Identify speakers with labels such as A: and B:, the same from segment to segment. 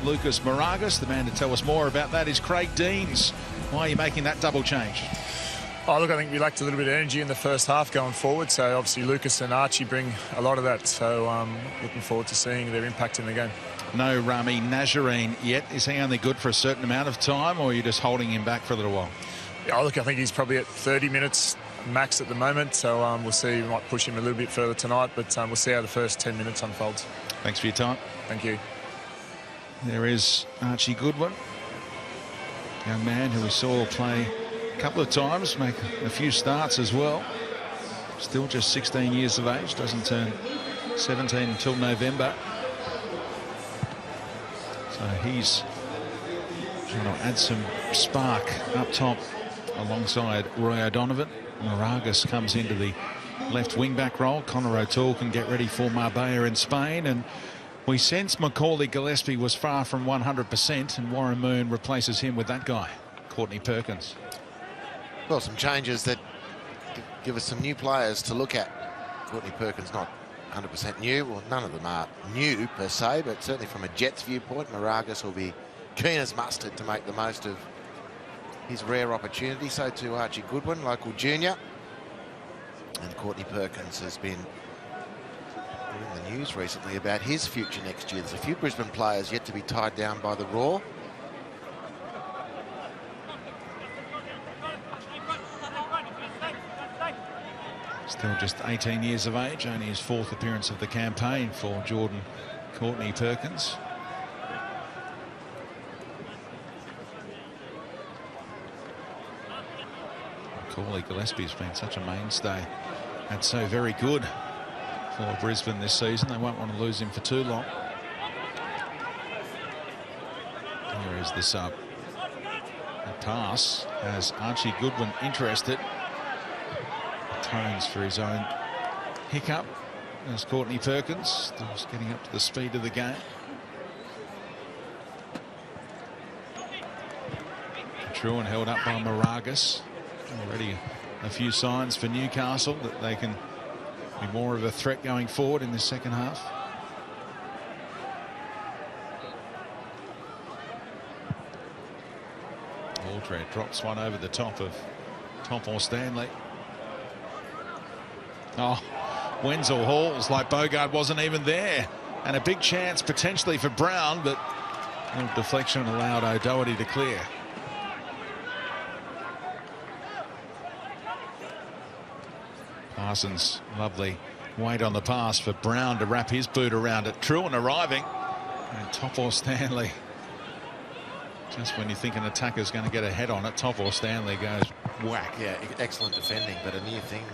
A: Lucas Moragas. The man to tell us more about that is Craig Deans. Why are you making that double change?
B: Oh, look, I think we lacked a little bit of energy in the first half going forward, so obviously Lucas and Archie bring a lot of that, so looking forward to seeing their impact in the game.
A: No Rami Nazarene yet. Is he only good for a certain amount of time, or are you just holding him back for a little while?
B: Yeah, look, I think he's probably at 30 minutes max at the moment, so we'll see. We might push him a little bit further tonight, but we'll see how the first 10 minutes unfolds.
A: Thanks for your time.
B: Thank you.
A: There is Archie Goodwin, young man who we saw play a couple of times, make a few starts as well. Still just 16 years of age, doesn't turn 17 until November. So he's trying to add some spark up top alongside Roy O'Donovan. Moragas comes into the left wing-back role. Conor O'Toole can get ready for Marbella in Spain, and we sense Macaulay Gillespie was far from 100%, and Warren Moon replaces him with that guy, Courtney Perkins.
C: Well, some changes that give us some new players to look at. Courtney Perkins not 100% new. Well, none of them are new per se, but certainly from a Jets viewpoint, Moragas will be keen as mustard to make the most of his rare opportunity. So to Archie Goodwin, local junior. And Courtney Perkins has been in the news recently about his future next year. There's a few Brisbane players yet to be tied down by the Raw.
A: Still just 18 years of age, only his fourth appearance of the campaign for Jordan Courtney Perkins. Macaulay Gillespie's been such a mainstay and so very good for Brisbane this season. They won't want to lose him for too long. Here is this pass as Archie Goodwin interested. Tones for his own hiccup as Courtney Perkins still getting up to the speed of the game. Truan held up by Moragas. Already a few signs for Newcastle that they can be more of a threat going forward in the second half. Aldred drops one over the top of Tom Stanley. Oh, Wenzel Hall's like Bogard wasn't even there. And a big chance potentially for Brown, but a deflection allowed O'Doherty to clear. Parsons, lovely weight on the pass for Brown to wrap his boot around it. Truan arriving, and Topo Stanley. Just when you think an attacker's going to get a head on it, Topo Stanley goes whack.
C: Yeah, excellent defending, but a new thing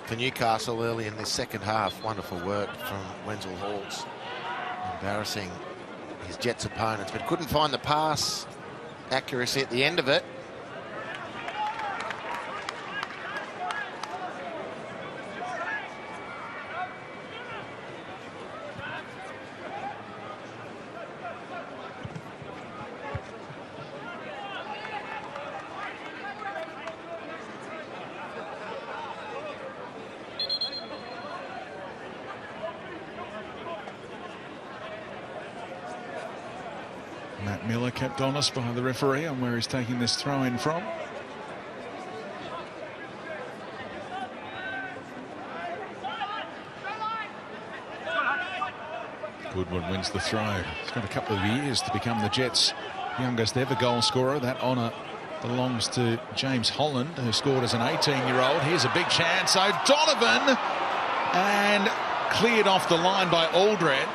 C: for Newcastle early in this second half. Wonderful work from Wenzel Halls, embarrassing his Jets opponents, but couldn't find the pass accuracy at the end of it.
A: Matt Miller kept honest by the referee on where he's taking this throw-in from. Goodwin wins the throw. He's got a couple of years to become the Jets' youngest ever goal scorer. That honour belongs to James Holland, who scored as an 18-year-old. Here's a big chance. O'Donovan, and cleared off the line by Aldred.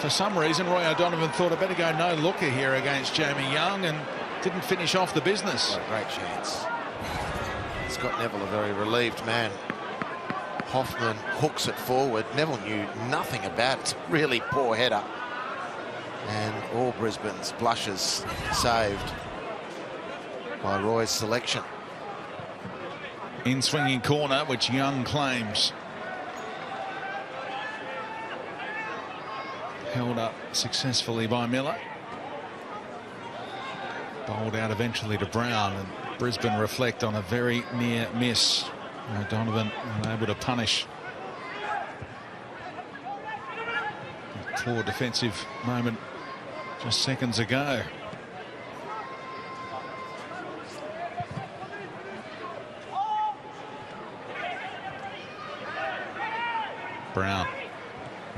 A: For some reason, Roy O'Donovan thought, I better go no-looker here against Jamie Young, and didn't finish off the business.
C: What a great chance. Scott Neville, a very relieved man. Hoffman hooks it forward. Neville knew nothing about it. It's a really poor header. And all Brisbane's blushes saved by Roy's selection.
A: In swinging corner, which Young claims. Held up successfully by Miller. Bowled out eventually to Brown, and Brisbane reflect on a very near miss. O'Donovan unable to punish. A poor defensive moment just seconds ago. Brown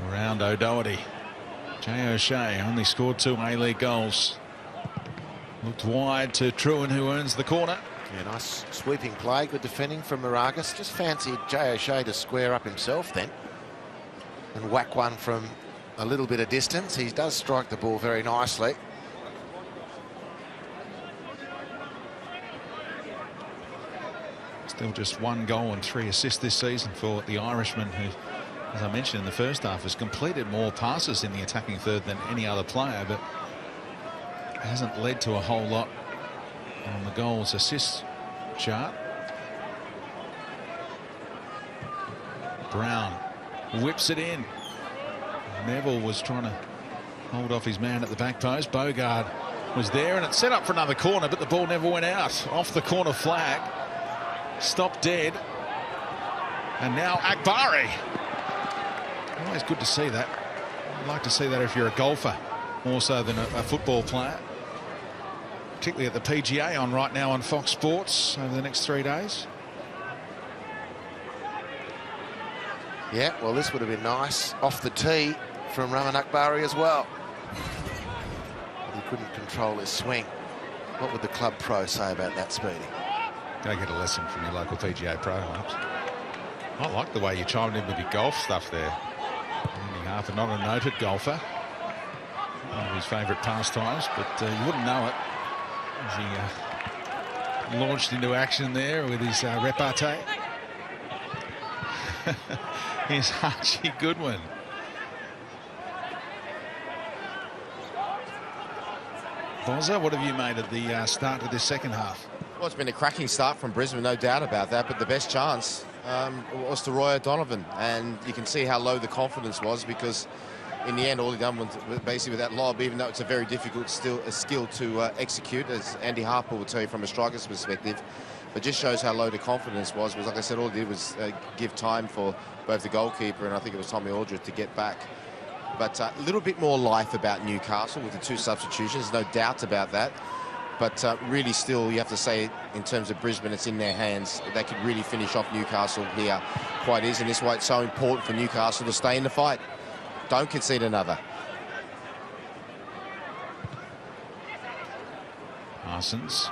A: around O'Doherty. Jay O'Shea only scored 2 A-League goals. Looked wide to Trewin, who earns the corner.
C: Yeah, nice sweeping play, good defending from Moragas. Just fancied Jay O'Shea to square up himself then and whack one from a little bit of distance. He does strike the ball very nicely.
A: Still just 1 goal and 3 assists this season for the Irishman, who, as I mentioned in the first half, has completed more passes in the attacking third than any other player, but hasn't led to a whole lot on the goals assist chart. Brown whips it in. Neville was trying to hold off his man at the back post. Bogard was there, and it's set up for another corner, but the ball never went out. Off the corner flag. Stopped dead. And now Akbari. Always good to see that. I'd like to see that if you're a golfer more so than a football player. Particularly at the PGA on right now on Fox Sports over the next 3 days.
C: Yeah, well, this would have been nice. Off the tee from Raman Akbari as well. He couldn't control his swing. What would the club pro say about that, Speedy?
A: Go get a lesson from your local PGA pro, perhaps. I like the way you chimed in with your golf stuff there. Andy Harper, not a noted golfer. One of his favourite pastimes, but you wouldn't know it as he launched into action there with his repartee. Here's Archie Goodwin. Bozza, what have you made of the start of this second half?
D: Well, it's been a cracking start from Brisbane, no doubt about that, but the best chance was to Roy O'Donovan, and you can see how low the confidence was, because in the end all he done was basically with that lob, even though it's a very difficult skill to execute, as Andy Harper will tell you from a striker's perspective, but just shows how low the confidence was. Like I said, all he did was give time for both the goalkeeper and I think it was Tommy Aldred to get back. But a little bit more life about Newcastle with the 2 substitutions, no doubt about that. But really still, you have to say, in terms of Brisbane, it's in their hands. They could really finish off Newcastle here quite easily. And this is why it's so important for Newcastle to stay in the fight. Don't concede another.
A: Parsons.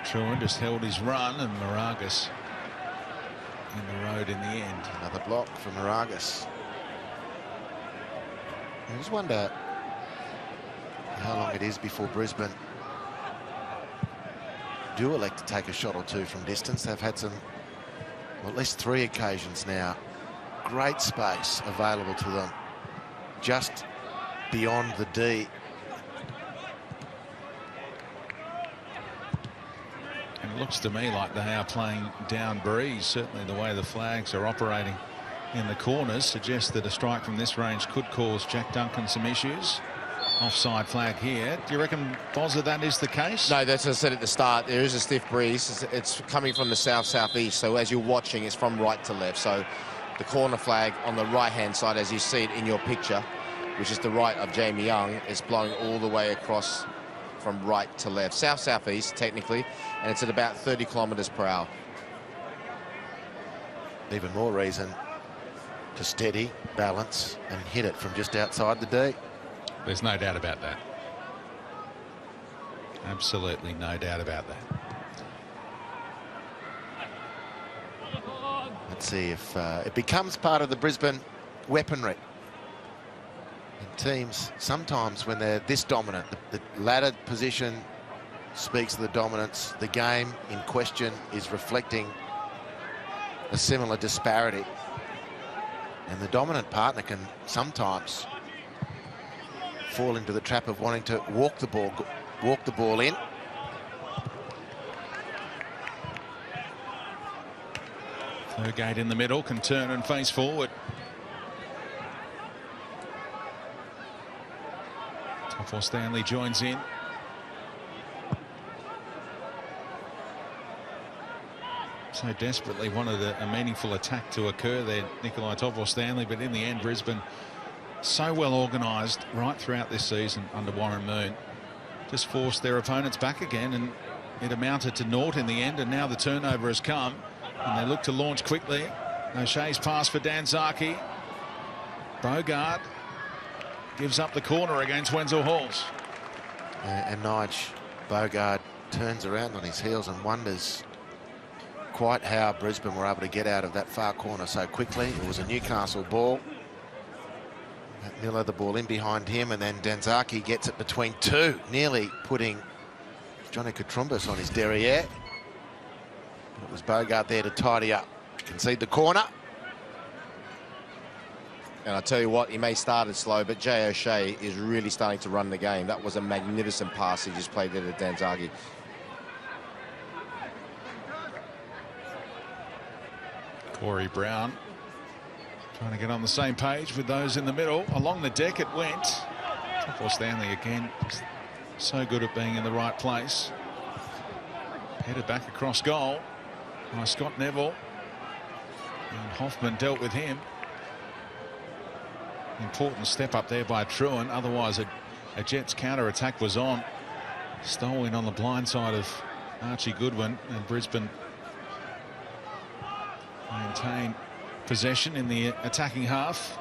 A: Trewin just held his run, and Moragas in the road in the end.
C: Another block for Moragas. I just wonder how long it is before Brisbane do elect to take a shot or 2 from distance. They've had some, well, at least 3 occasions now. Great space available to them just beyond the D.
A: And it looks to me like they are playing down breeze. Certainly the way the flags are operating in the corners suggests that a strike from this range could cause Jack Duncan some issues. Offside flag here. Do you reckon, Bozza, that is the case?
D: No, that's what I said at the start. There is a stiff breeze. It's coming from the south-southeast, so as you're watching, it's from right to left. So the corner flag on the right-hand side, as you see it in your picture, which is the right of Jamie Young, is blowing all the way across from right to left. South-southeast, technically, and it's at about 30 kilometres per hour.
C: Even more reason to steady, balance, and hit it from just outside the D.
A: There's no doubt about that. Absolutely no doubt about that.
C: Let's see if it becomes part of the Brisbane weaponry. And teams, sometimes when they're this dominant, the laddered position speaks of the dominance. The game in question is reflecting a similar disparity. And the dominant partner can sometimes fall into the trap of wanting to walk the ball in.
A: Thurgate in the middle can turn and face forward. Toffel Stanley joins in. So desperately wanted a meaningful attack to occur there, Nikolai Toffel Stanley, but in the end Brisbane so well organised right throughout this season under Warren Moon. Just forced their opponents back again, and it amounted to naught in the end, and now the turnover has come and they look to launch quickly. O'Shea's pass for Danzaki. Bogard gives up the corner against Wenzel Halls.
C: And Nige Bogard turns around on his heels and wonders quite how Brisbane were able to get out of that far corner so quickly. It was a Newcastle ball. Miller the ball in behind him, and then Danzaki gets it between two, nearly putting Johnny Katrumbis on his derriere. It was Bogard there to tidy up, concede the corner.
D: And I tell you what, he may start it slow, but Jay O'Shea is really starting to run the game. That was a magnificent pass he just played there to Danzaki.
A: Corey Brown trying to get on the same page with those in the middle. Along the deck it went. Topo Stanley again, so good at being in the right place. Headed back across goal by Scott Neville. And Hoffman dealt with him. Important step up there by Truan. Otherwise a Jets counter-attack was on. Stolen on the blind side of Archie Goodwin, and Brisbane maintain possession in the attacking half.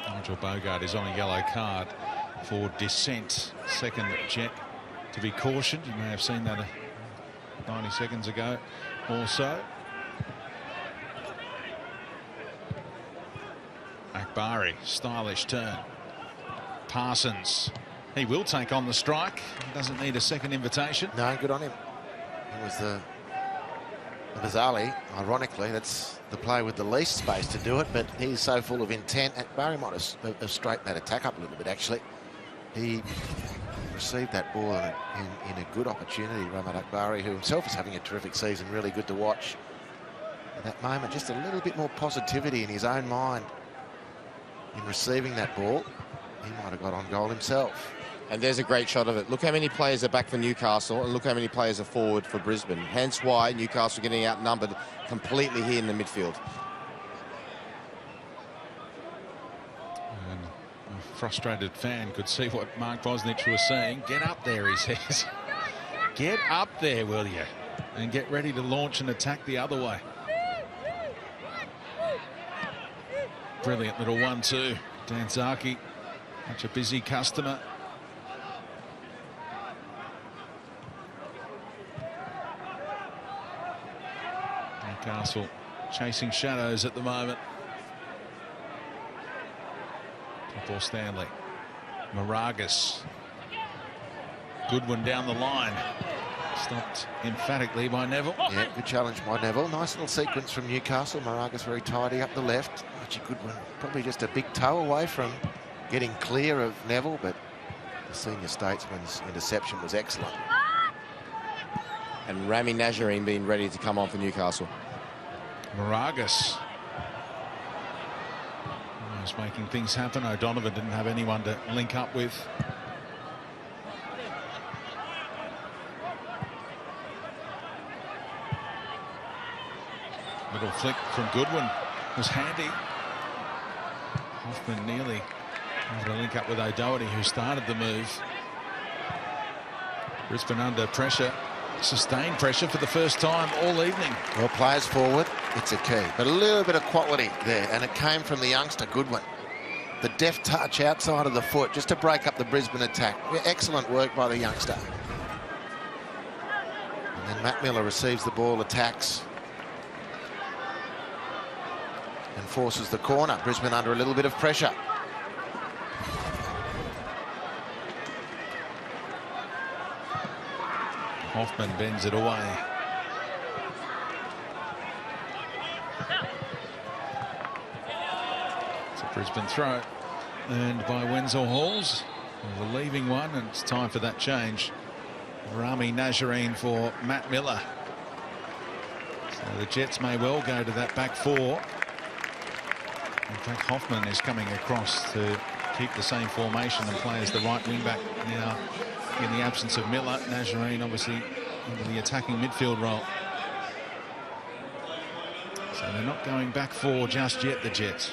A: Nigel Bogard is on a yellow card for dissent. Second Jet to be cautioned. You may have seen that 90 seconds ago also. Akbari, stylish turn. Parsons, he will take on the strike. He doesn't need a second invitation.
C: No, good on him. It was the Bizarrely, ironically, that's the play with the least space to do it, but he's so full of intent. Akbari might have straightened that attack up a little bit, actually. He received that ball in a good opportunity. Ramat Akbari, who himself is having a terrific season, really good to watch. At that moment, just a little bit more positivity in his own mind in receiving that ball. He might have got on goal himself.
D: And there's a great shot of it. Look how many players are back for Newcastle, and look how many players are forward for Brisbane. Hence why Newcastle getting outnumbered completely here in the midfield.
A: And a frustrated fan could see what Mark Bosnich was saying. Get up there, he says. Get up there, will you? And get ready to launch and attack the other way. Brilliant little 1-2. Danzaki, such a busy customer. Newcastle chasing shadows at the moment. Topo Stanley. Moragas. Goodwin down the line. Stopped emphatically by Neville.
C: Yeah, good challenge by Neville. Nice little sequence from Newcastle. Moragas very tidy up the left. Archie Goodwin probably just a big toe away from getting clear of Neville, but the senior statesman's interception was excellent.
D: And Rami Nazarene being ready to come on for Newcastle.
A: Moragas was making things happen. O'Donovan didn't have anyone to link up with. Little flick from Goodwin was handy. Hoffman nearly able to link up with O'Doherty, who started the move. Brisbane under pressure. Sustained pressure for the first time all evening.
C: Well, players forward, it's a key. But a little bit of quality there, and it came from the youngster, Goodwin. The deft touch outside of the foot just to break up the Brisbane attack. Excellent work by the youngster. And then Matt Miller receives the ball, attacks, and forces the corner. Brisbane under a little bit of pressure.
A: Hoffman bends it away. It's a Brisbane throw, earned by Wenzel Halls. A relieving one, and it's time for that change. Rami Nazarene for Matt Miller. So the Jets may well go to that back four. In fact, Hoffman is coming across to keep the same formation and play as the right wing back now in the absence of Miller. Nazarene obviously into the attacking midfield role. So they're not going back four just yet, the Jets.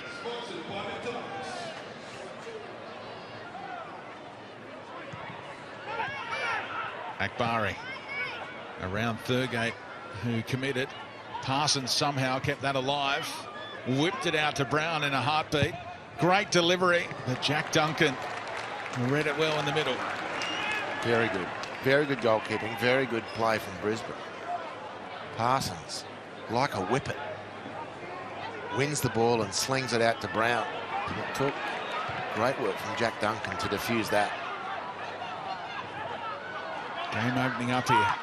A: Akbari around Thurgate, who committed. Parsons somehow kept that alive. Whipped it out to Brown in a heartbeat. Great delivery, but Jack Duncan read it well in the middle.
C: Very good. Very good goalkeeping. Very good play from Brisbane. Parsons, like a whippet, wins the ball and slings it out to Brown. It took great work from Jack Duncan to defuse that.
A: Game opening up here.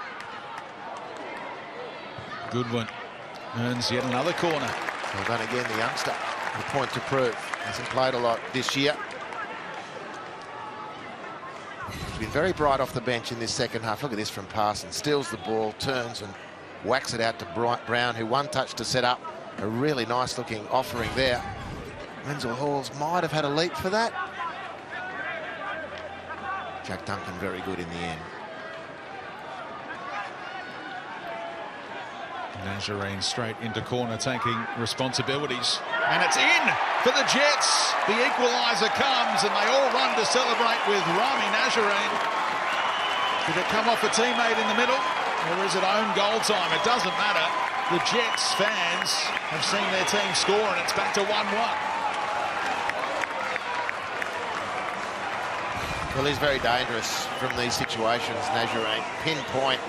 A: Goodwin earns yet another corner.
C: Well done again, the youngster. The point to prove. Hasn't played a lot this year. He's been very bright off the bench in this second half. Look at this from Parsons. Steals the ball, turns and whacks it out to Brown, who one touch to set up a really nice looking offering there. Menzel Halls might have had a leap for that. Jack Duncan very good in the end.
A: Nazarene straight into corner, taking responsibilities, and it's in for the Jets. The equaliser comes and they all run to celebrate with Rami Nazarene. Did it come off a teammate in the middle, or is it own goal time? It doesn't matter. The Jets fans have seen their team score and it's back to 1-1.
C: Well, he's very dangerous from these situations, Nazarene. Pinpoint.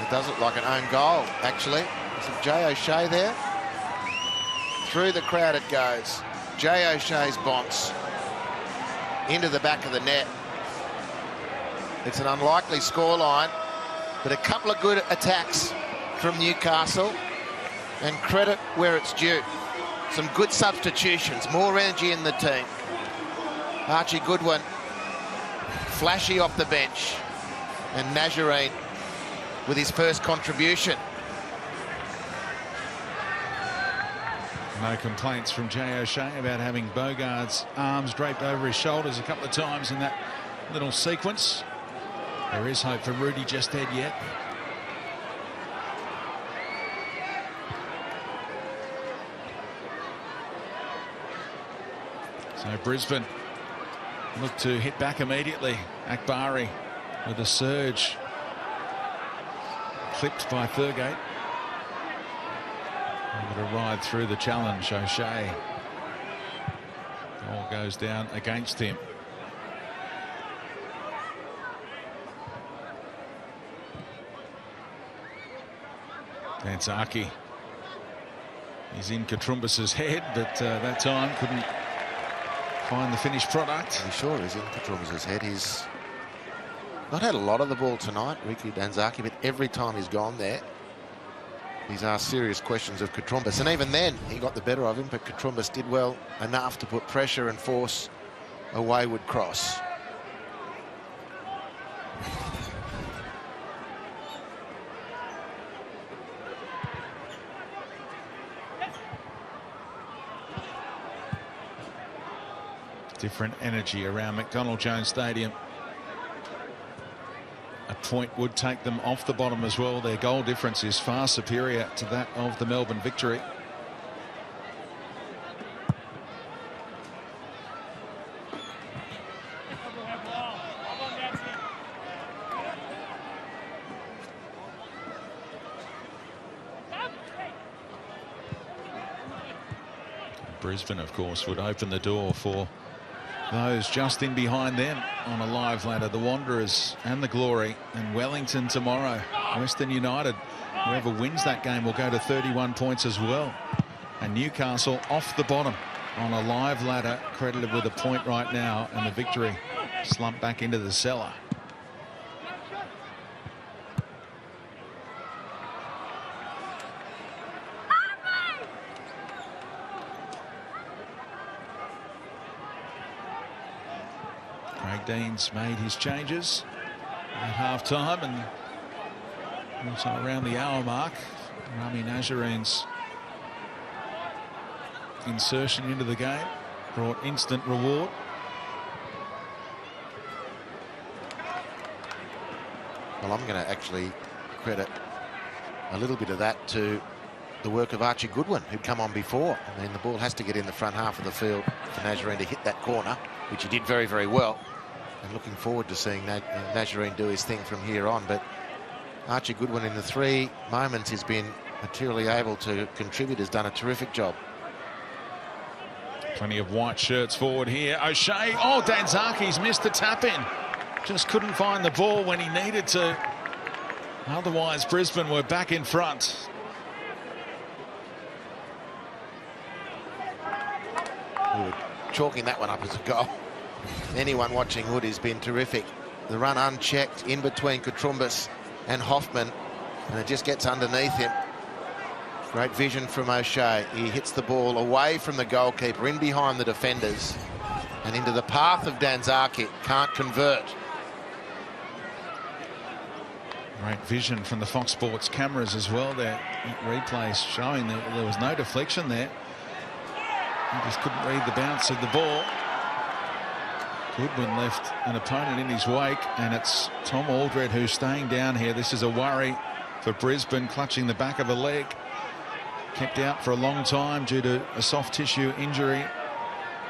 C: It does look like an own goal, actually. There's a Jay O'Shea there. Through the crowd it goes. Jay O'Shea's bounce into the back of the net. It's an unlikely scoreline, but a couple of good attacks from Newcastle, and credit where it's due. Some good substitutions, more energy in the team. Archie Goodwin, flashy off the bench, and Nazarene with his first contribution.
A: No complaints from Jay O'Shea about having Bogart's arms draped over his shoulders a couple of times in that little sequence. There is hope for Rudy Jested yet. So Brisbane look to hit back immediately. Akbari with a surge. Clipped by Thurgate. Able to ride through the challenge. O'Shea. Ball goes down against him. Danzaki. He's in Katrumbas's head, but that time couldn't find the finished product.
C: I'm sure he's in Katrumbas's head. He's not had a lot of the ball tonight, Ricky Danzaki, but every time he's gone there, he's asked serious questions of Katrumbas. And even then, he got the better of him, but Katrumbas did well enough to put pressure and force a wayward cross.
A: Different energy around McDonald Jones Stadium. A point would take them off the bottom as well. Their goal difference is far superior to that of the Melbourne Victory. Brisbane, of course, would open the door for those just in behind them on a live ladder. The Wanderers and the Glory, and Wellington tomorrow. Western United, whoever wins that game will go to 31 points as well. And Newcastle off the bottom on a live ladder, credited with a point right now, and the Victory slumped back into the cellar. Dean's made his changes at half-time, and also around the hour mark, Rami Nazarene's insertion into the game brought instant reward.
C: Well, I'm going to actually credit a little bit of that to the work of Archie Goodwin, who'd come on before. And then the ball has to get in the front half of the field for Nazarene to hit that corner, which he did very, very well. And looking forward to seeing Nazarene do his thing from here on. But Archie Goodwin, in the 3 moments he's been materially able to contribute, has done a terrific job.
A: Plenty of white shirts forward here. O'Shea. Oh, Danzaki's missed the tap in. Just couldn't find the ball when he needed to. Otherwise, Brisbane were back in front.
C: We were chalking that one up as a goal. Anyone watching would. Has been terrific. The run unchecked in between Katrumbis and Hoffman, and it just gets underneath him. Great vision from O'Shea. He hits the ball away from the goalkeeper, in behind the defenders, and into the path of Danzaki. Can't convert.
A: Great vision from the Fox Sports cameras as well. Their replays showing that there was no deflection there. He just couldn't read the bounce of the ball. Goodwin left an opponent in his wake, and it's Tom Aldred who's staying down here. This is a worry for Brisbane, clutching the back of a leg. Kept out for a long time due to a soft tissue injury,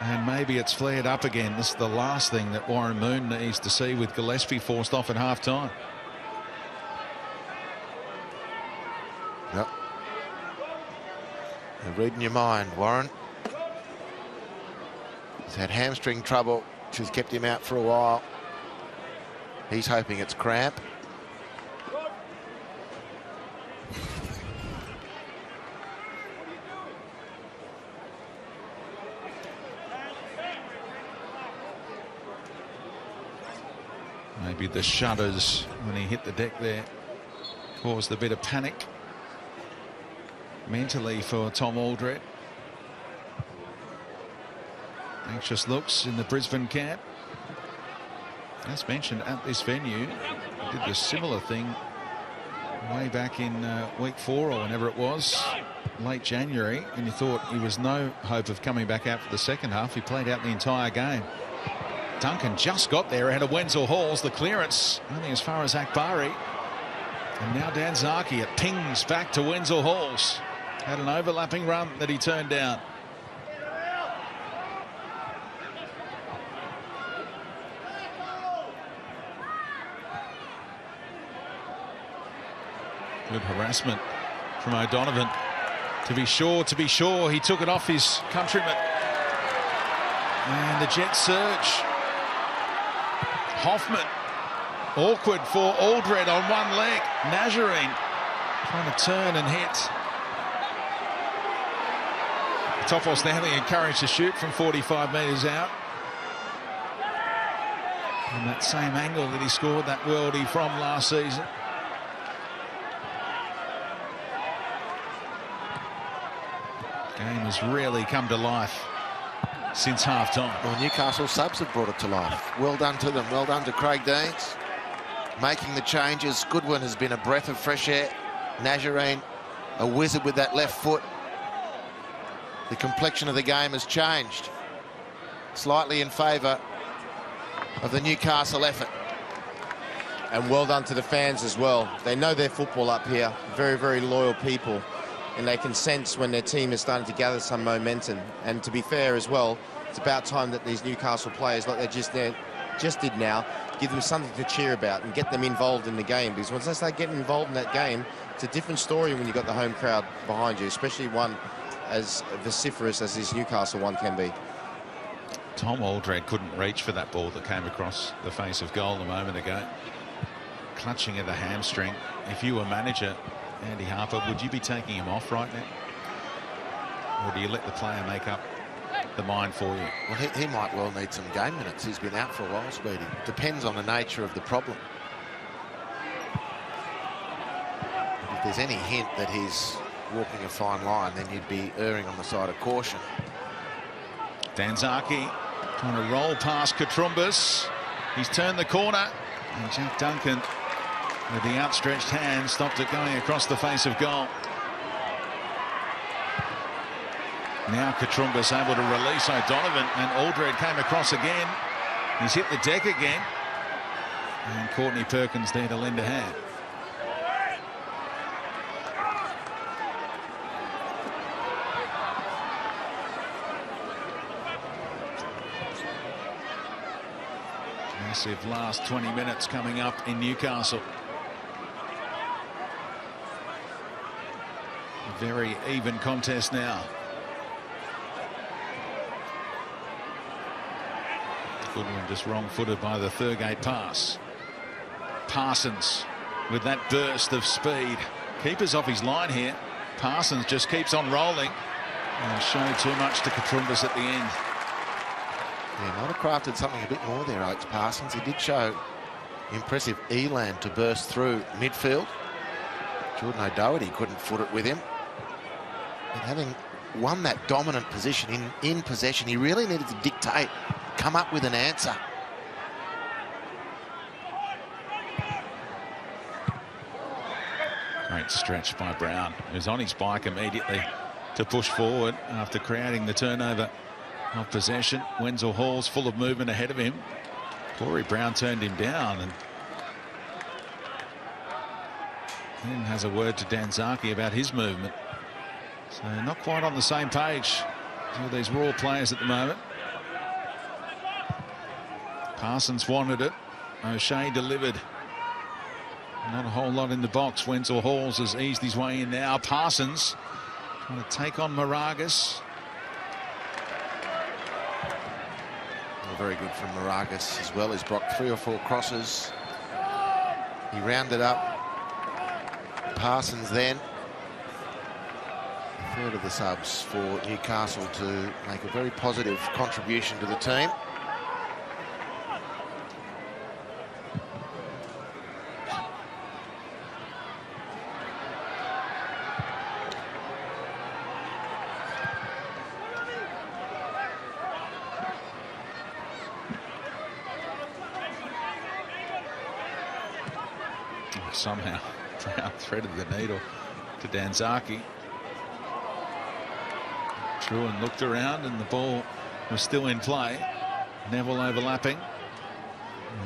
A: and maybe it's flared up again. This is the last thing that Warren Moon needs to see, with Gillespie forced off at half-time.
C: Yep. They're reading your mind, Warren. He's had hamstring trouble, which has kept him out for a while. He's hoping it's cramp.
A: Maybe the shudders when he hit the deck there caused a bit of panic mentally for Tom Aldred. Anxious looks in the Brisbane camp. As mentioned, at this venue, he did a similar thing way back in week 4 or whenever it was, late January, and you thought he was no hope of coming back out for the second half. He played out the entire game. Duncan just got there ahead of Wenzel Halls. The clearance only as far as Akbari. And now Danzaki, it pings back to Wenzel Halls. Had an overlapping run that he turned down. Good harassment from O'Donovan. To be sure, he took it off his countryman. And the Jets surge. Hoffman, awkward for Aldred on one leg. Nazarene trying to turn and hit. Topos Stanley encouraged to shoot from 45 metres out. And that same angle that he scored that worldie from last season. Game has really come to life since half-time.
C: Well, Newcastle subs have brought it to life. Well done to them. Well done to Craig Deans. Making the changes. Goodwin has been a breath of fresh air. Nazarene, a wizard with that left foot. The complexion of the game has changed slightly in favour of the Newcastle effort.
D: And well done to the fans as well. They know their football up here. Very, very loyal people. And they can sense when their team is starting to gather some momentum. And to be fair as well, it's about time that these Newcastle players, like they just did now, give them something to cheer about and get them involved in the game. Because once they start getting involved in that game, it's a different story when you've got the home crowd behind you, especially one as vociferous as this Newcastle one can be.
A: Tom Aldred couldn't reach for that ball that came across the face of goal a moment ago. Clutching at the hamstring. If you were manager, Andy Harper, would you be taking him off right now? Or do you let the player make up the mind for you?
C: Well, he might well need some game minutes. He's been out for a while, Speedy. Depends on the nature of the problem. If there's any hint that he's walking a fine line, then you'd be erring on the side of caution.
A: Danzaki trying to roll past Katrumbis. He's turned the corner, and Jack Duncan, with the outstretched hand, stopped it going across the face of goal. Now Katrumbis able to release O'Donovan, and Aldred came across again. He's hit the deck again. And Courtney Perkins there to lend a hand. Massive last 20 minutes coming up in Newcastle. Very even contest now. Goodwin just wrong-footed by the Thurgate pass. Parsons with that burst of speed. Keeper's off his line here. Parsons just keeps on rolling and showed too much to Katrumbas at the end.
C: Yeah, might have crafted something a bit more there, Alex Parsons. He did show impressive elan to burst through midfield. Jordan O'Doherty couldn't foot it with him. And having won that dominant position in possession, he really needed to dictate, come up with an answer.
A: Great stretch by Brown, who's on his bike immediately to push forward after creating the turnover of possession. Wenzel Hall's full of movement ahead of him. Corey Brown turned him down and then has a word to Danzaki about his movement. So not quite on the same page with these Raw players at the moment. Parsons wanted it. O'Shea delivered. Not a whole lot in the box. Wenzel Halls has eased his way in now. Parsons trying to take on Moragas.
C: Well, very good from Moragas as well. He's blocked 3 or 4 crosses. He rounded up Parsons then. A third of the subs for Newcastle to make a very positive contribution to the team.
A: Somehow Brown threaded the needle to Danzaki. Truan looked around and the ball was still in play. Neville overlapping.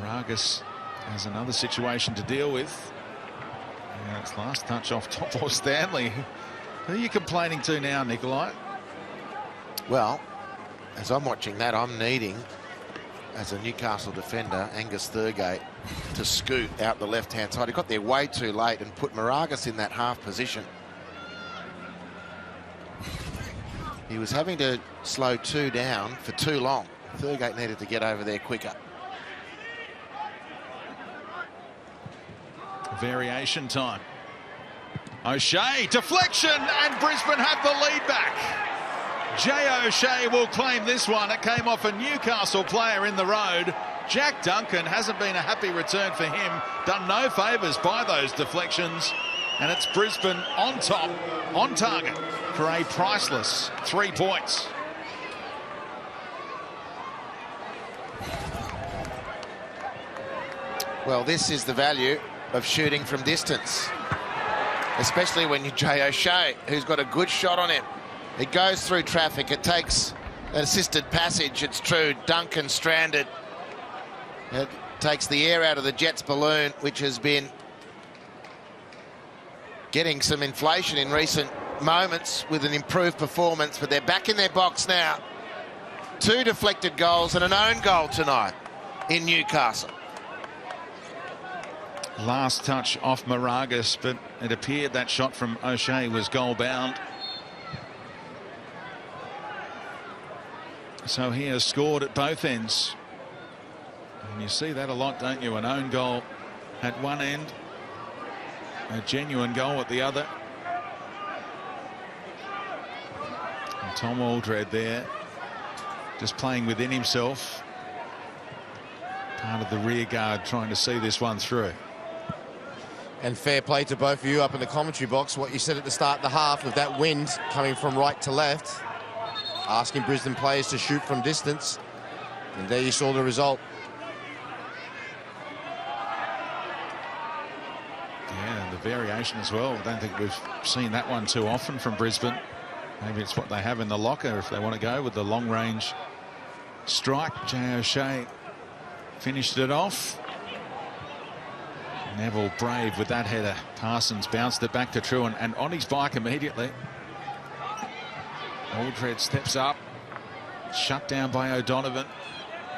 A: Moragas has another situation to deal with. And it's last touch off top or Stanley. Who are you complaining to now, Nikolai?
C: Well, as I'm watching that, I'm needing, as a Newcastle defender, Angus Thurgate to scoot out the left-hand side. He got there way too late and put Moragas in that half position. He was having to slow 2 down for too long. Thurgate needed to get over there quicker.
A: Variation time. O'Shea, deflection, and Brisbane have the lead back. Jay O'Shea will claim this one. It came off a Newcastle player in the road. Jack Duncan hasn't been a happy return for him. Done no favours by those deflections. And it's Brisbane on top, on target for a priceless 3 points.
C: Well, this is the value of shooting from distance, especially when you're Jay O'Shea, who's got a good shot on him. It goes through traffic. It takes an assisted passage. It's true. Duncan stranded. It takes the air out of the Jets balloon, which has been getting some inflation in recent moments with an improved performance, but they're back in their box now. 2 deflected goals and an own goal tonight in Newcastle.
A: Last touch off Moragas, but it appeared that shot from O'Shea was goal bound. So he has scored at both ends. And you see that a lot, don't you? An own goal at one end, a genuine goal at the other. And Tom Aldred there, just playing within himself. Part of the rear guard trying to see this one through.
D: And fair play to both of you up in the commentary box. What you said at the start of the half of that wind coming from right to left, asking Brisbane players to shoot from distance. And there you saw the result.
A: Yeah, and the variation as well. I don't think we've seen that one too often from Brisbane. Maybe it's what they have in the locker if they want to go with the long-range strike. Jay O'Shea finished it off. Neville brave with that header. Parsons bounced it back to True and on his bike immediately. Aldred steps up, shut down by O'Donovan.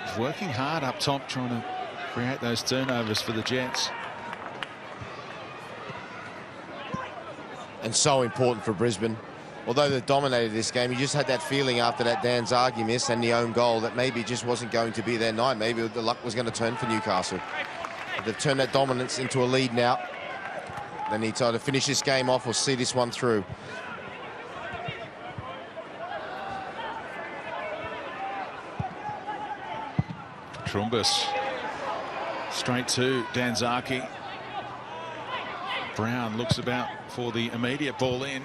A: He's working hard up top, trying to create those turnovers for the Jets.
D: And so important for Brisbane. Although they dominated this game, you just had that feeling after that Dan Zagi miss and the own goal that maybe it just wasn't going to be their night. Maybe the luck was going to turn for Newcastle. But they've turned that dominance into a lead now. They need to either finish this game off or see this one through.
A: Trumbus straight to Danzaki. Brown looks about for the immediate ball in.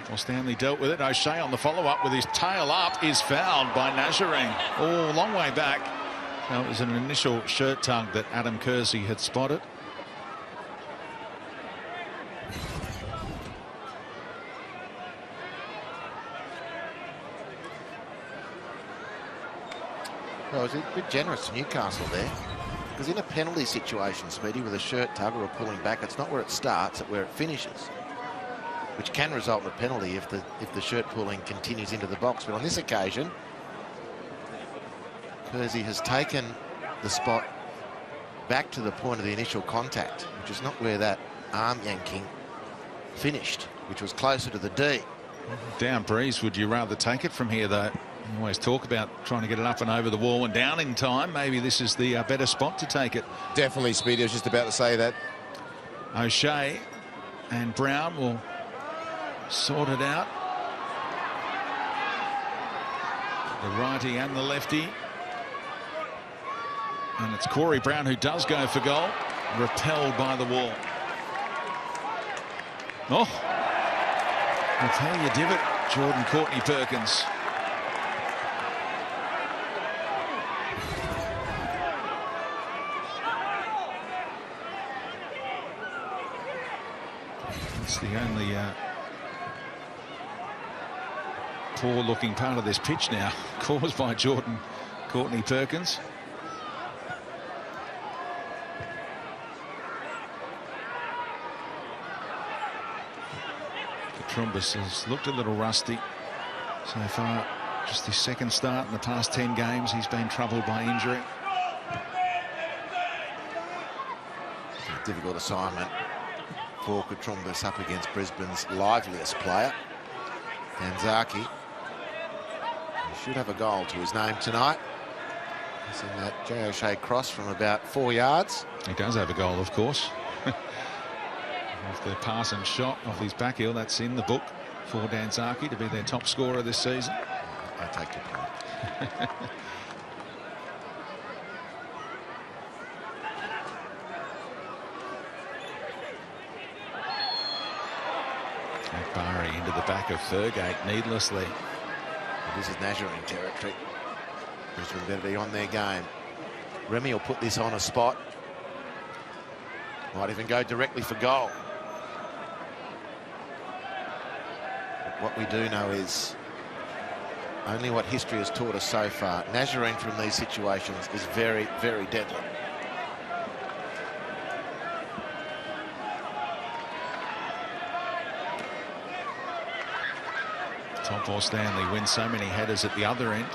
A: Well, Stanley dealt with it. O'Shea on the follow-up with his tail up is fouled by Nazarene. Oh, long way back. That was an initial shirt tug that Adam Kersey had spotted.
C: Well, it was a bit generous to Newcastle there. Because in a penalty situation, Speedy, with a shirt tug or a pulling back, it's not where it starts, it's where it finishes, which can result in a penalty if the shirt pulling continues into the box. But on this occasion, Kersey has taken the spot back to the point of the initial contact, which is not where that arm yanking finished, which was closer to the D.
A: Down breeze, would you rather take it from here, though? You always talk about trying to get it up and over the wall and down in time. Maybe this is the better spot to take it.
D: Definitely, Speedy. I was just about to say that.
A: O'Shea and Brown will sort it out. The righty and the lefty. And it's Corey Brown who does go for goal. Repelled by the wall. Oh, I'll tell you, divot, Jordan Courtney Perkins. It's the only poor looking part of this pitch now, caused by Jordan Courtney Perkins. Trumbus has looked a little rusty so far. Just his second start in the past 10 games. He's been troubled by injury.
C: A difficult assignment for Trumbus up against Brisbane's liveliest player, Danzaki. He should have a goal to his name tonight. He's in that J. O'Shea cross from about 4 yards.
A: He does have a goal, of course. Off the pass and shot off his back heel, that's in the book for Danzaki to be their top scorer this season.
C: I take your point.
A: Barry into the back of Thurgate needlessly.
C: This is Nazarene territory. Brisbane better be on their game. Remy will put this on a spot. Might even go directly for goal. But what we do know is only what history has taught us so far. Nazarene from these situations is very, very deadly.
A: Tom Paul Stanley wins so many headers at the other end.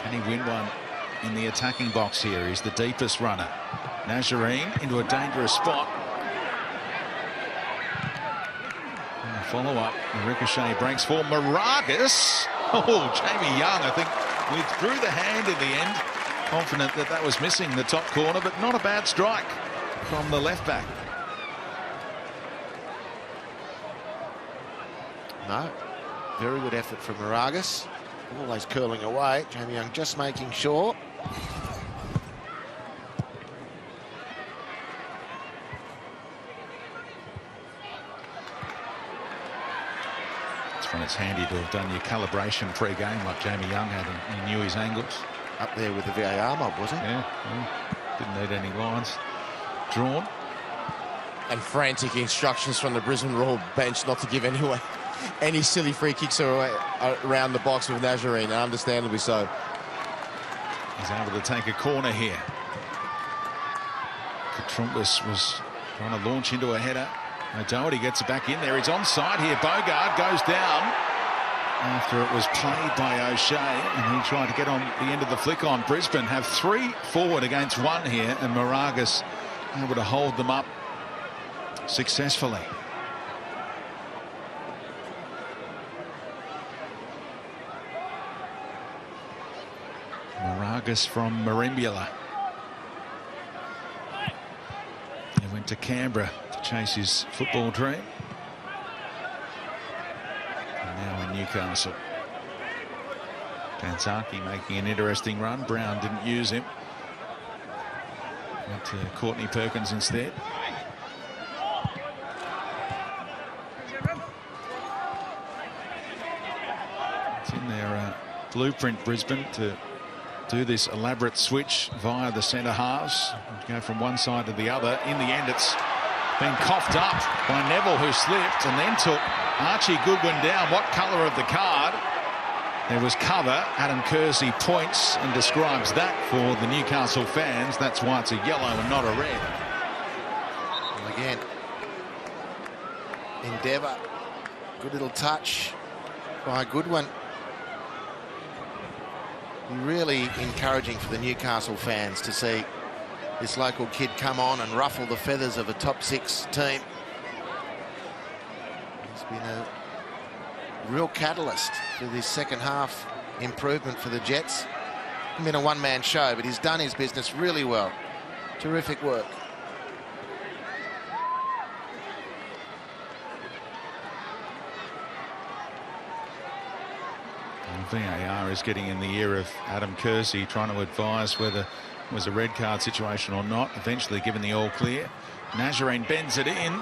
A: Can he win one in the attacking box here? He's the deepest runner. Nazarene into a dangerous spot. Follow-up. Ricochet breaks for Moragas. Oh, Jamie Young, I think, withdrew the hand in the end. Confident that that was missing the top corner, but not a bad strike from the left back.
C: No. Very good effort from Moragas. Always curling away. Jamie Young just making sure.
A: It's handy to have done your calibration pre-game like Jamie Young had, and he knew his angles.
C: Up there with the VAR mob, wasn't it?
A: Yeah, didn't need any lines drawn.
D: And frantic instructions from the Brisbane Royal bench not to give anyone any silly free kicks around the box with Nazarene, and understandably so.
A: He's able to take a corner here. Trumpus was trying to launch into a header. O'Doherty gets it back in there. He's onside here. Bogard goes down after it was played by O'Shea, and he tried to get on the end of the flick on. Brisbane have 3 forward against 1 here, and Moragas able to hold them up successfully. Moragas from Merimbula. He went to Canberra to chase his football dream. And now in Newcastle. Tanzaki making an interesting run. Brown didn't use him. Went to Courtney Perkins instead. It's in their blueprint, Brisbane, to do this elaborate switch via the centre halves, go from one side to the other. In the end, it's been coughed up by Neville, who slipped and then took Archie Goodwin down. What colour of the card? There was cover. Adam Kersey points and describes that for the Newcastle fans. That's why it's a yellow and not a red.
C: Well, again, Endeavour, good little touch by Goodwin. Really encouraging for the Newcastle fans to see this local kid come on and ruffle the feathers of a top 6 team. He's been a real catalyst for this second half improvement for the Jets. It's been a one-man show, but he's done his business really well. Terrific work.
A: VAR is getting in the ear of Adam Kersey, trying to advise whether it was a red card situation or not. Eventually given the all clear. Nazarene bends it in.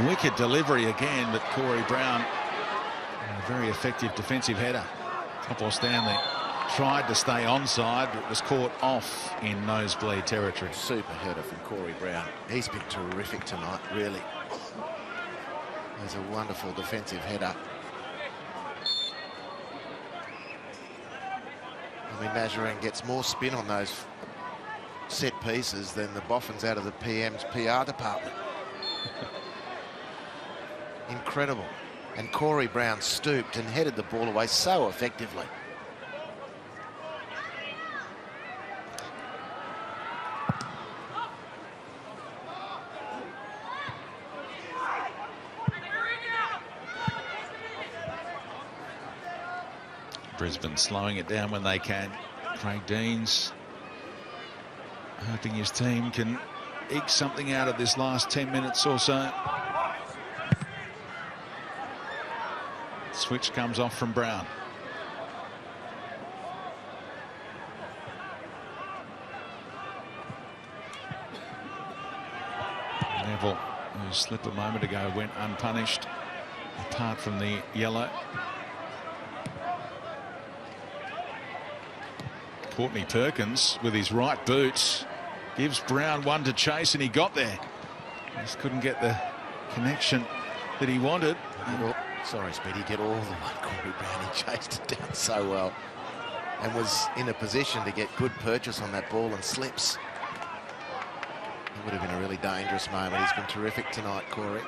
A: Wicked delivery again, but Corey Brown, a very effective defensive header. Topo Stanley tried to stay onside, but was caught off in nosebleed territory.
C: Super header from Corey Brown. He's been terrific tonight, really. There's a wonderful defensive header. I mean, Nazarene gets more spin on those set pieces than the boffins out of the PM's PR department. Incredible. And Corey Brown stooped and headed the ball away so effectively.
A: Brisbane slowing it down when they can. Craig Deans hoping his team can eke something out of this last 10 minutes or so. Switch comes off from Brown. Neville, whose slip a moment ago went unpunished, apart from the yellow. Courtney Perkins with his right boots gives Brown one to chase, and he got there. Just couldn't get the connection that he wanted.
C: Sorry, Speedy, get all the one Corey Brown. He chased it down so well and was in a position to get good purchase on that ball and slips. It would have been a really dangerous moment. He's been terrific tonight, Corey.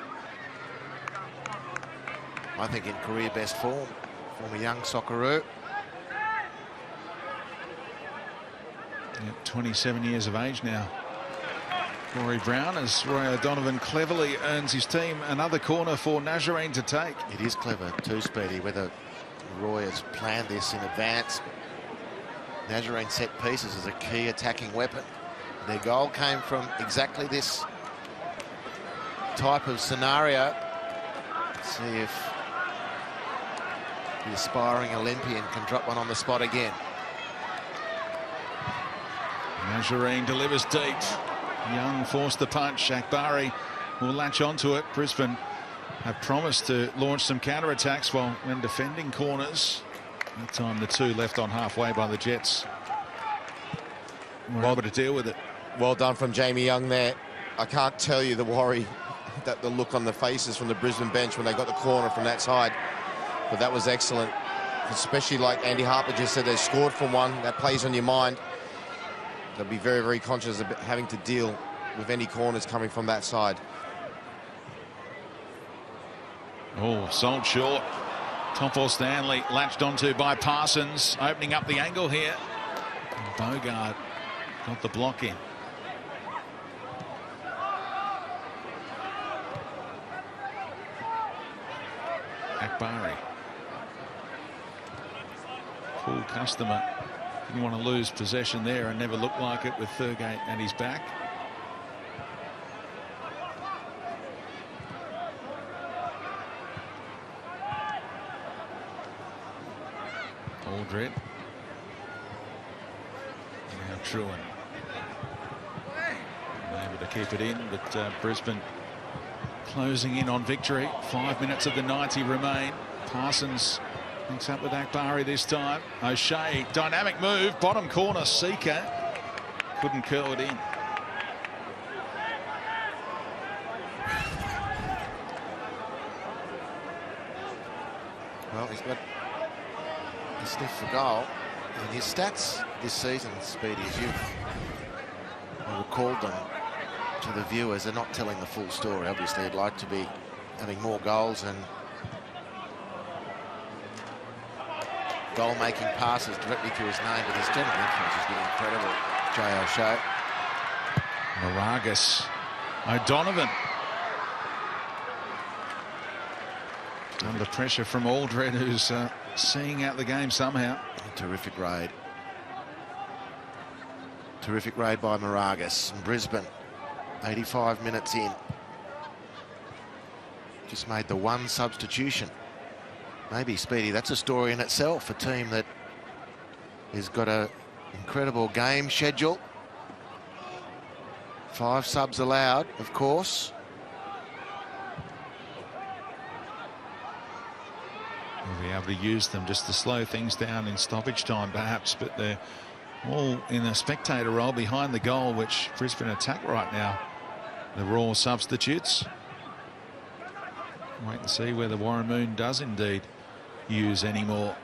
C: I think in career best form from a young Socceroo.
A: 27 years of age now. Corey Brown, as Roy O'Donovan cleverly earns his team another corner for Nazarene to take.
C: It is clever too, Speedy, whether Roy has planned this in advance. Nazarene set pieces as a key attacking weapon. Their goal came from exactly this type of scenario. Let's see if the aspiring Olympian can drop one on the spot again.
A: Nazarene delivers deep. Young forced the punch. Akbari will latch onto it. Brisbane have promised to launch some counter-attacks when defending corners. That time the two left on halfway by the Jets were able to deal with it.
D: Well done from Jamie Young there. I can't tell you the worry, that the look on the faces from the Brisbane bench when they got the corner from that side. But that was excellent. Especially like Andy Harper just said, they scored from one. That plays on your mind. They'll be very, very conscious of having to deal with any corners coming from that side.
A: Oh, sold short. Toffel Stanley latched onto by Parsons, opening up the angle here. And Bogard got the block in. Akbari. Full customer. Didn't want to lose possession there and never looked like it with Thurgate at his back. Aldred. Now Truan. Able to keep it in, but Brisbane closing in on victory. 5 minutes of the 90 remain. Parsons links up with Akbari this time. O'Shea, dynamic move, bottom corner, Seeker. Couldn't curl it in.
C: Well, he's got a sniff for goal. And his stats this season, Speedy, as you've recalled them to the viewers, are not telling the full story. Obviously, he'd like to be having more goals and goal-making passes directly to his name, but his general influence has been incredible. Jay O'Shea.
A: Moragas. O'Donovan. Under pressure from Aldred, who's seeing out the game somehow.
C: Terrific raid. Terrific raid by Moragas. And Brisbane, 85 minutes in. Just made the one substitution. Maybe, Speedy, that's a story in itself. A team that has got an incredible game schedule. 5 subs allowed, of course.
A: We'll be able to use them just to slow things down in stoppage time, perhaps, but they're all in a spectator role behind the goal, which Brisbane attack right now. The raw substitutes. Wait and see whether Warren Moon does indeed use any more.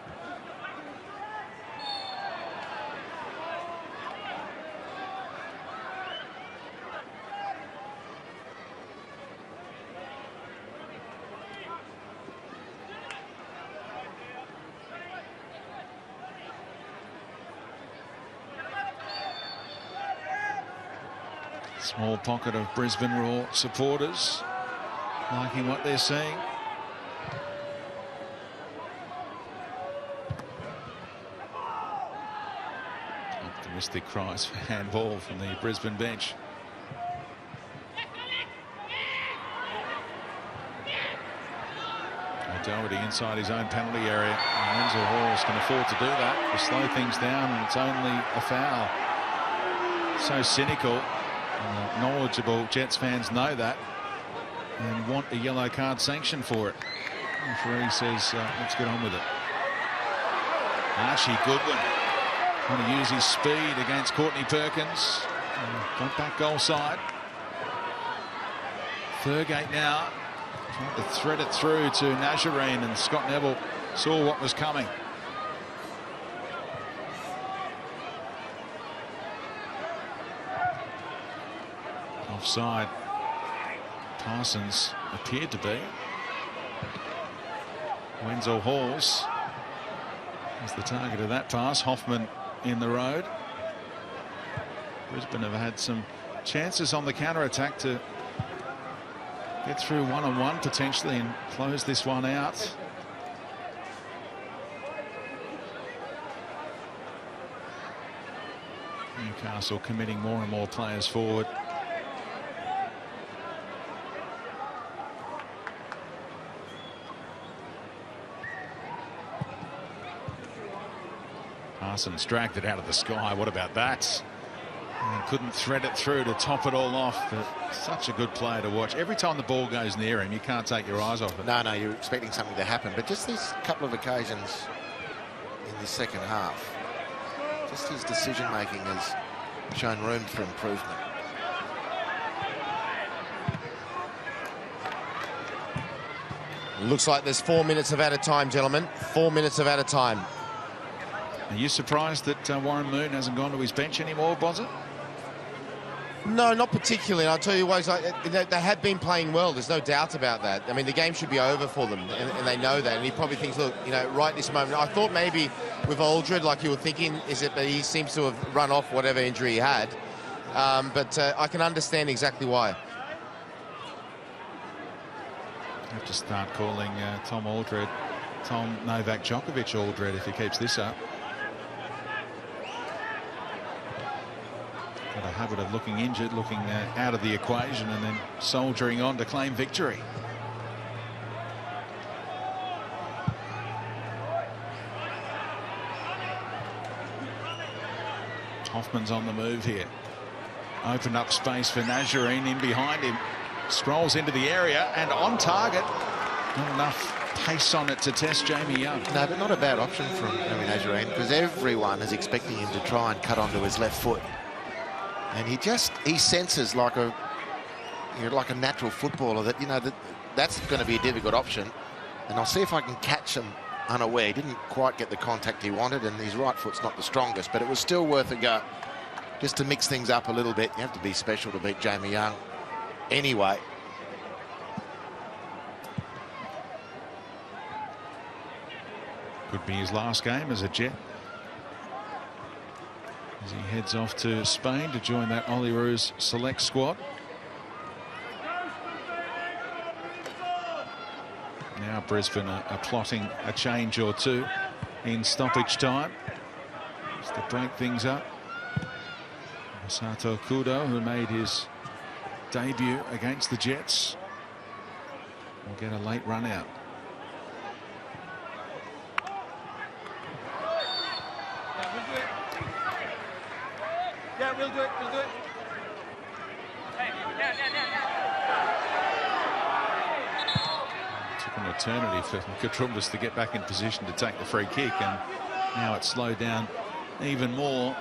A: Small pocket of Brisbane Roar supporters liking what they're seeing. Optimistic cries for handball from the Brisbane bench. Doherty inside his own penalty area. And Wenzel Halls can afford to do that, to slow things down, and it's only a foul. So cynical. Knowledgeable Jets fans know that and want a yellow card sanction for it. The referee says, let's get on with it. Archie Goodwin trying to use his speed against Courtney Perkins. Got back goal side. Thurgate now trying to thread it through to Nazarene, and Scott Neville saw what was coming. Offside. Parsons appeared to be. Wenzel Halls is the target of that pass. Hoffman in the road. Brisbane have had some chances on the counter-attack to get through one-on-one potentially and close this one out. Newcastle committing more and more players forward. Parsons dragged it out of the sky. What about that? And couldn't thread it through to top it all off. But such a good player to watch. Every time the ball goes near him, you can't take your eyes off it.
C: No, you're expecting something to happen. But just these couple of occasions in the second half, just his decision-making has shown room for improvement.
D: Looks like there's 4 minutes of added time, gentlemen. 4 minutes of added time.
A: Are you surprised that Warren Moon hasn't gone to his bench anymore, Bozza?
D: No, not particularly. I'll tell you why. They have been playing well. There's no doubt about that. I mean, the game should be over for them, and they know that. And he probably thinks, look, right this moment. I thought maybe with Aldred, like you were thinking, is it that he seems to have run off whatever injury he had. But I can understand exactly why.
A: I have to start calling Tom Aldred, Tom Novak Djokovic Aldred if he keeps this up. Got a habit of looking injured, looking out of the equation, and then soldiering on to claim victory. Hoffman's on the move here. Opened up space for Nazarene in behind him. Scrolls into the area and on target. Not enough pace on it to test Jamie Young.
C: No, but not a bad option from Nazarene, because everyone is expecting him to try and cut onto his left foot. And he senses like a natural footballer that that's going to be a difficult option. And I'll see if I can catch him unaware. He didn't quite get the contact he wanted, and his right foot's not the strongest, but it was still worth a go. Just to mix things up a little bit. You have to be special to beat Jamie Young anyway.
A: Could be his last game as a Jet, as he heads off to Spain to join that Olyroos select squad. Now Brisbane are plotting a change or two in stoppage time just to break things up. Masato Kudo, who made his debut against the Jets, will get a late run out.
E: Yeah, we'll do it. We'll do it.
A: Took an eternity for Katrumbas to get back in position to take the free kick, and now it's slowed down even more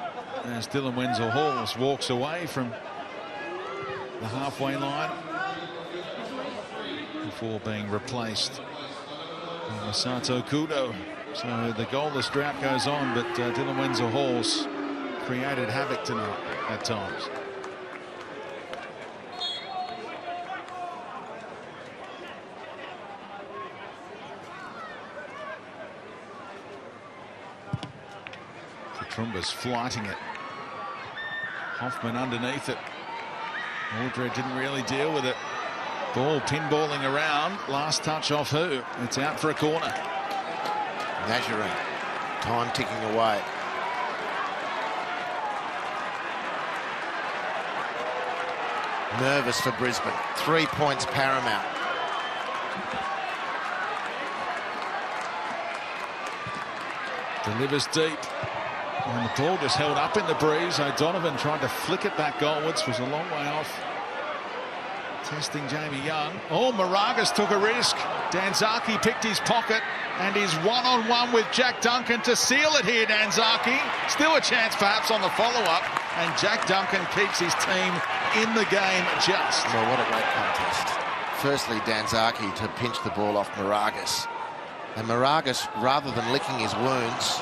A: as Dylan Wenzel-Halls walks away from the halfway line before being replaced by Masato Kudo. So the goalless drought goes on, but Dylan Wenzel-Halls created havoc tonight at times. Katrumbas flighting it. Hoffman underneath it. Aldred didn't really deal with it. Ball pinballing around. Last touch off who? It's out for a corner.
C: Nazarene. Time ticking away. Nervous for Brisbane. 3 points paramount.
A: Delivers deep. And the ball just held up in the breeze. O'Donovan tried to flick it back goalwards. Was a long way off. Testing Jamie Young. Oh, Moragas took a risk. Danzaki picked his pocket and is one-on-one with Jack Duncan to seal it here, Danzaki. Still a chance perhaps on the follow-up. And Jack Duncan keeps his team in the game just.
C: Well, what a great contest. Firstly, Danzaki to pinch the ball off Moragas. And Moragas, rather than licking his wounds,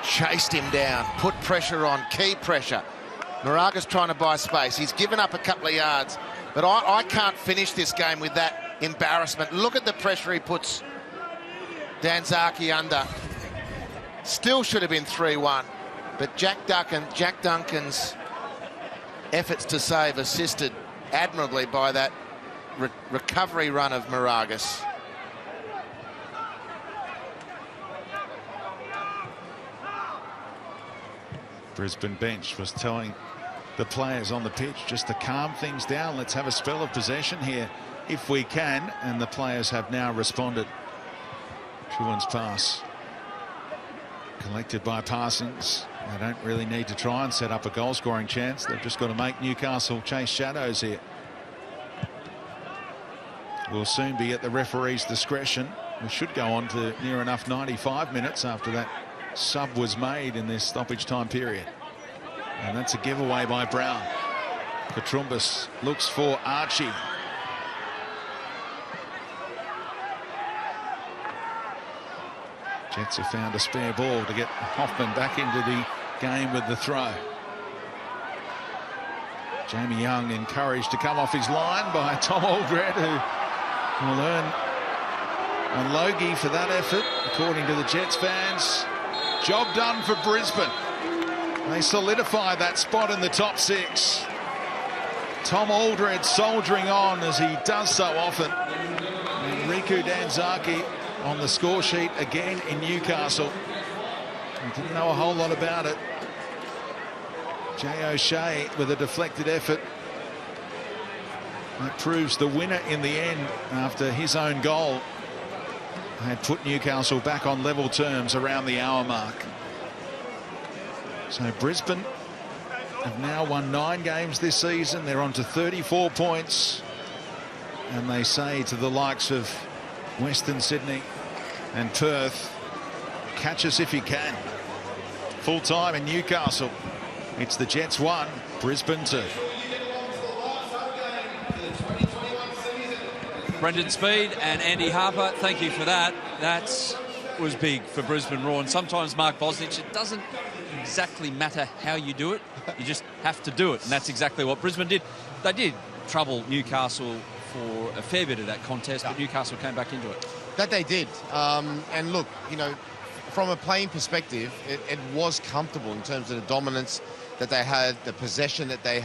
C: chased him down, put pressure on, key pressure. Moragas trying to buy space. He's given up a couple of yards. But I can't finish this game with that embarrassment. Look at the pressure he puts Danzaki under. Still should have been 3-1. But Jack Duncan's efforts to save assisted admirably by that recovery run of Moragas.
A: Brisbane bench was telling the players on the pitch just to calm things down. Let's have a spell of possession here if we can, and the players have now responded. Truan's pass collected by Parsons. They don't really need to try and set up a goal scoring chance. They've just got to make Newcastle chase shadows here. We'll soon be at the referee's discretion. We should go on to near enough 95 minutes after that sub was made in this stoppage time period. And that's a giveaway by Brown. Katrumbas looks for Archie. Jets have found a spare ball to get Hoffman back into the game with the throw. Jamie Young encouraged to come off his line by Tom Aldred, who will earn a Logie for that effort, according to the Jets fans. Job done for Brisbane. They solidify that spot in the top 6. Tom Aldred soldiering on as he does so often. And Riku Danzaki on the score sheet again in Newcastle. He didn't know a whole lot about it. Jay O'Shea with a deflected effort. That proves the winner in the end after his own goal had put Newcastle back on level terms around the hour mark. So Brisbane have now won 9 games this season. They're on to 34 points. And they say to the likes of Western Sydney and Perth, catch us if you can. Full time in Newcastle. It's the Jets 1, Brisbane 2.
F: Brendan Speed and Andy Harper, thank you for that. That was big for Brisbane Raw. And sometimes, Mark Bosnich, it doesn't exactly matter how you do it. You just have to do it. And that's exactly what Brisbane did. They did trouble Newcastle for a fair bit of that contest, but Newcastle came back into it.
D: That they did. And look, you know, from a playing perspective, it was comfortable in terms of the dominance that they had, the possession that they